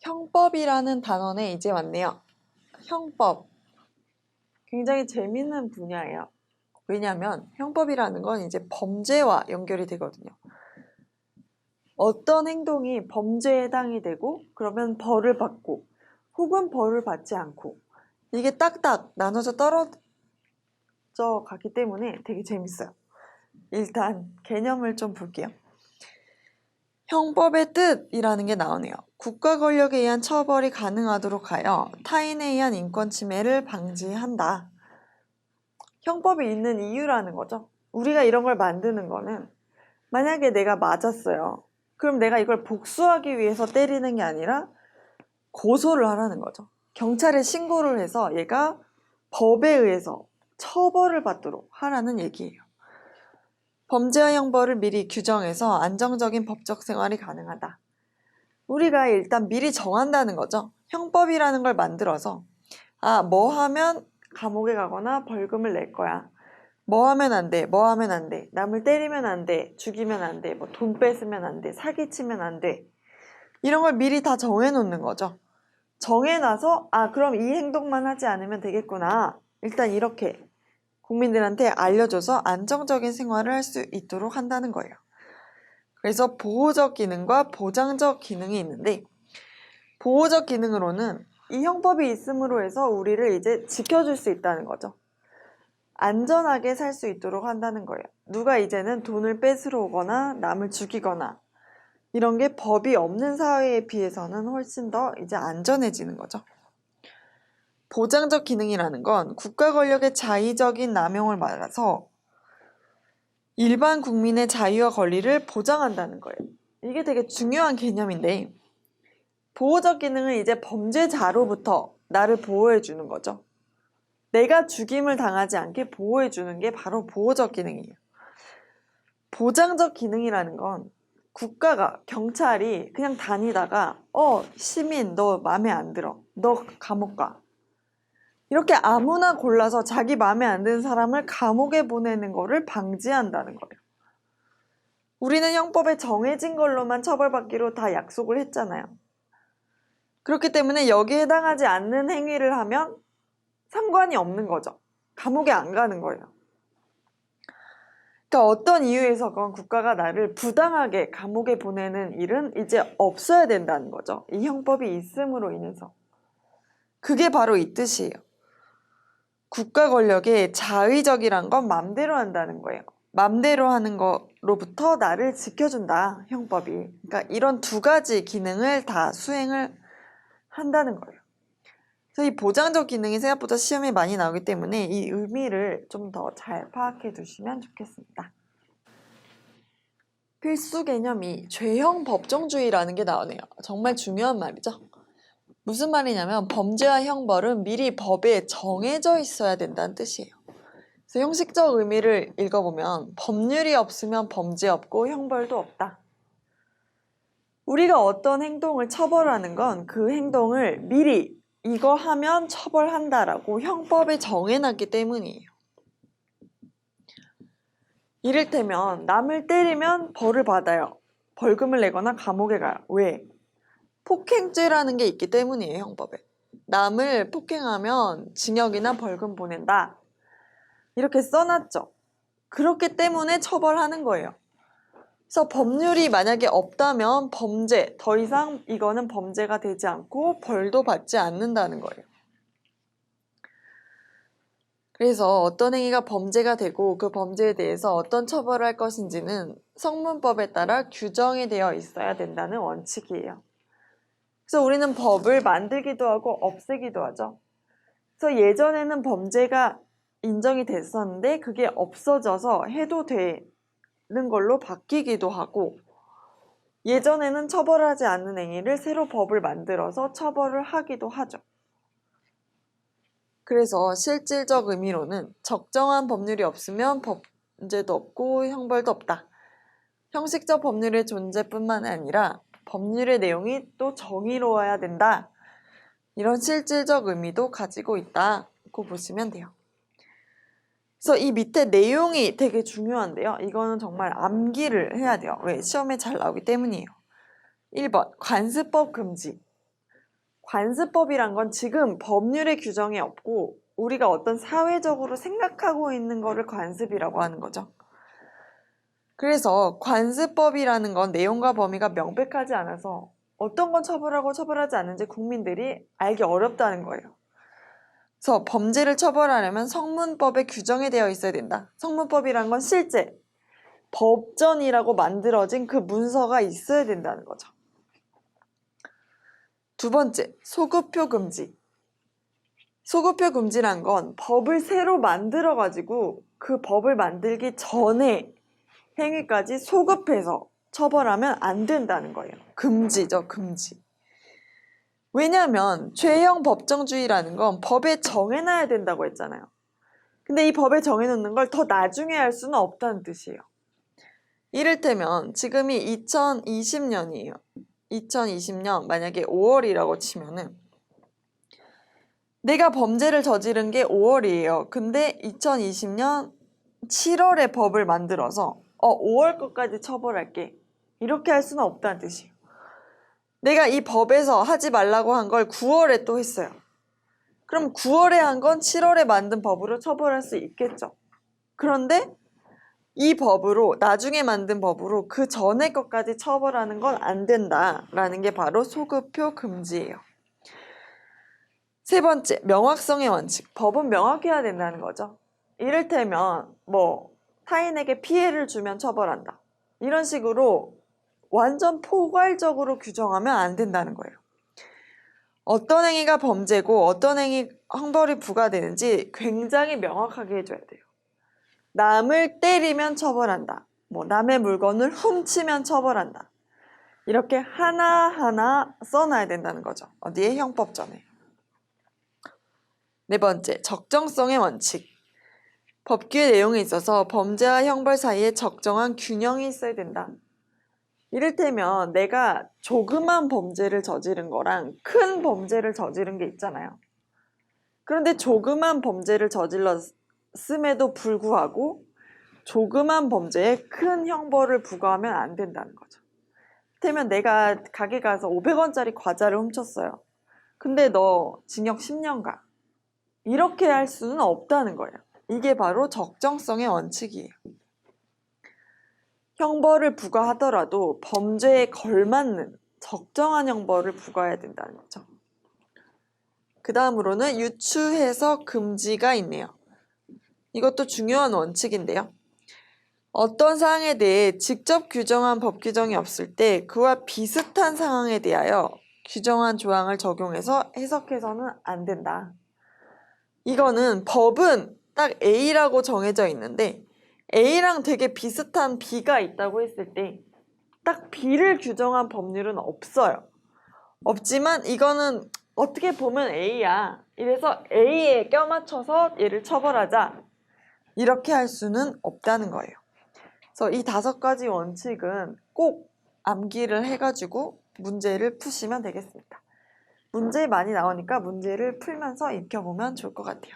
형법이라는 단원에 이제 왔네요. 형법. 굉장히 재밌는 분야예요. 왜냐하면 형법이라는 건 이제 범죄와 연결이 되거든요. 어떤 행동이 범죄에 해당이 되고 그러면 벌을 받고 혹은 벌을 받지 않고 이게 딱딱 나눠져 떨어져 가기 때문에 되게 재밌어요. 일단 개념을 좀 볼게요. 형법의 뜻이라는 게 나오네요. 국가 권력에 의한 처벌이 가능하도록 하여 타인에 의한 인권 침해를 방지한다. 형법이 있는 이유라는 거죠. 우리가 이런 걸 만드는 거는 만약에 내가 맞았어요. 그럼 내가 이걸 복수하기 위해서 때리는 게 아니라 고소를 하라는 거죠. 경찰에 신고를 해서 얘가 법에 의해서 처벌을 받도록 하라는 얘기예요. 범죄와 형벌을 미리 규정해서 안정적인 법적 생활이 가능하다. 우리가 일단 미리 정한다는 거죠. 형법이라는 걸 만들어서 뭐 하면 감옥에 가거나 벌금을 낼 거야. 뭐 하면 안 돼, 뭐 하면 안 돼, 남을 때리면 안 돼, 죽이면 안 돼, 뭐 돈 뺏으면 안 돼, 사기치면 안 돼. 이런 걸 미리 다 정해놓는 거죠. 정해놔서 그럼 이 행동만 하지 않으면 되겠구나. 일단 이렇게 국민들한테 알려줘서 안정적인 생활을 할 수 있도록 한다는 거예요. 그래서 보호적 기능과 보장적 기능이 있는데 보호적 기능으로는 이 형법이 있음으로 해서 우리를 이제 지켜줄 수 있다는 거죠. 안전하게 살 수 있도록 한다는 거예요. 누가 이제는 돈을 뺏으러 오거나 남을 죽이거나 이런 게 법이 없는 사회에 비해서는 훨씬 더 이제 안전해지는 거죠. 보장적 기능이라는 건 국가 권력의 자의적인 남용을 막아서 일반 국민의 자유와 권리를 보장한다는 거예요. 이게 되게 중요한 개념인데 보호적 기능은 이제 범죄자로부터 나를 보호해 주는 거죠. 내가 죽임을 당하지 않게 보호해 주는 게 바로 보호적 기능이에요. 보장적 기능이라는 건 국가가, 경찰이 그냥 다니다가 시민 너 맘에 안 들어. 너 감옥 가. 이렇게 아무나 골라서 자기 맘에 안 드는 사람을 감옥에 보내는 거를 방지한다는 거예요. 우리는 형법에 정해진 걸로만 처벌받기로 다 약속을 했잖아요. 그렇기 때문에 여기에 해당하지 않는 행위를 하면 상관이 없는 거죠. 감옥에 안 가는 거예요. 그러니까 어떤 이유에서건 국가가 나를 부당하게 감옥에 보내는 일은 이제 없어야 된다는 거죠. 이 형법이 있음으로 인해서. 그게 바로 이 뜻이에요. 국가 권력의 자의적이란 건 맘대로 한다는 거예요. 맘대로 하는 거로부터 나를 지켜준다, 형법이. 그러니까 이런 두 가지 기능을 다 수행을 한다는 거예요. 그래서 이 보장적 기능이 생각보다 시험에 많이 나오기 때문에 이 의미를 좀 더 잘 파악해 두시면 좋겠습니다. 필수 개념이 죄형 법정주의라는 게 나오네요. 정말 중요한 말이죠. 무슨 말이냐면 범죄와 형벌은 미리 법에 정해져 있어야 된다는 뜻이에요. 그래서 형식적 의미를 읽어보면 법률이 없으면 범죄 없고 형벌도 없다. 우리가 어떤 행동을 처벌하는 건 그 행동을 미리 이거 하면 처벌한다라고 형법에 정해놨기 때문이에요. 이를테면 남을 때리면 벌을 받아요. 벌금을 내거나 감옥에 가요. 왜? 폭행죄라는 게 있기 때문이에요, 형법에. 남을 폭행하면 징역이나 벌금 보낸다. 이렇게 써놨죠. 그렇기 때문에 처벌하는 거예요. 그래서 법률이 만약에 없다면 범죄, 더 이상 이거는 범죄가 되지 않고 벌도 받지 않는다는 거예요. 그래서 어떤 행위가 범죄가 되고 그 범죄에 대해서 어떤 처벌을 할 것인지는 성문법에 따라 규정이 되어 있어야 된다는 원칙이에요. 그래서 우리는 법을 만들기도 하고 없애기도 하죠. 그래서 예전에는 범죄가 인정이 됐었는데 그게 없어져서 해도 되는 걸로 바뀌기도 하고 예전에는 처벌하지 않는 행위를 새로 법을 만들어서 처벌을 하기도 하죠. 그래서 실질적 의미로는 적정한 법률이 없으면 범죄도 없고 형벌도 없다. 형식적 법률의 존재뿐만 아니라 법률의 내용이 또 정의로워야 된다. 이런 실질적 의미도 가지고 있다고 보시면 돼요. 그래서 이 밑에 내용이 되게 중요한데요. 이거는 정말 암기를 해야 돼요. 왜? 시험에 잘 나오기 때문이에요. 1번 관습법 금지. 관습법이란 건 지금 법률의 규정이 없고 우리가 어떤 사회적으로 생각하고 있는 거를 관습이라고 하는 거죠. 그래서 관습법이라는 건 내용과 범위가 명백하지 않아서 어떤 건 처벌하고 처벌하지 않는지 국민들이 알기 어렵다는 거예요. 그래서 범죄를 처벌하려면 성문법에 규정이 되어 있어야 된다. 성문법이란 건 실제 법전이라고 만들어진 그 문서가 있어야 된다는 거죠. 두 번째, 소급표 금지. 소급표 금지란 건 법을 새로 만들어가지고 그 법을 만들기 전에 행위까지 소급해서 처벌하면 안 된다는 거예요. 금지죠, 금지. 왜냐하면 죄형 법정주의라는 건 법에 정해놔야 된다고 했잖아요. 근데 이 법에 정해놓는 걸 더 나중에 할 수는 없다는 뜻이에요. 이를테면 지금이 2020년이에요. 2020년 만약에 5월이라고 치면은 내가 범죄를 저지른 게 5월이에요. 근데 2020년 7월에 법을 만들어서 5월 것까지 처벌할게. 이렇게 할 수는 없다는 뜻이에요. 내가 이 법에서 하지 말라고 한 걸 9월에 또 했어요. 그럼 9월에 한 건 7월에 만든 법으로 처벌할 수 있겠죠. 그런데 이 법으로, 나중에 만든 법으로 그 전에 것까지 처벌하는 건 안 된다라는 게 바로 소급표 금지예요. 세 번째, 명확성의 원칙. 법은 명확해야 된다는 거죠. 이를테면 타인에게 피해를 주면 처벌한다. 이런 식으로 완전 포괄적으로 규정하면 안 된다는 거예요. 어떤 행위가 범죄고 어떤 형벌이 부과되는지 굉장히 명확하게 해줘야 돼요. 남을 때리면 처벌한다. 남의 물건을 훔치면 처벌한다. 이렇게 하나하나 써놔야 된다는 거죠. 어디에? 형법전에. 네 번째, 적정성의 원칙. 법규의 내용에 있어서 범죄와 형벌 사이에 적정한 균형이 있어야 된다. 이를테면 내가 조그만 범죄를 저지른 거랑 큰 범죄를 저지른 게 있잖아요. 그런데 조그만 범죄를 저질렀음에도 불구하고 조그만 범죄에 큰 형벌을 부과하면 안 된다는 거죠. 이를테면 내가 가게 가서 500원짜리 과자를 훔쳤어요. 근데 너 징역 10년 가. 이렇게 할 수는 없다는 거예요. 이게 바로 적정성의 원칙이에요. 형벌을 부과하더라도 범죄에 걸맞는 적정한 형벌을 부과해야 된다는 거죠. 그 다음으로는 유추해석 금지가 있네요. 이것도 중요한 원칙인데요. 어떤 사항에 대해 직접 규정한 법 규정이 없을 때 그와 비슷한 상황에 대하여 규정한 조항을 적용해서 해석해서는 안 된다. 이거는 법은 딱 A라고 정해져 있는데 A랑 되게 비슷한 B가 있다고 했을 때 딱 B를 규정한 법률은 없어요. 없지만 이거는 어떻게 보면 A야. 이래서 A에 껴맞춰서 얘를 처벌하자. 이렇게 할 수는 없다는 거예요. 그래서 이 5가지 원칙은 꼭 암기를 해가지고 문제를 푸시면 되겠습니다. 문제 많이 나오니까 문제를 풀면서 익혀보면 좋을 것 같아요.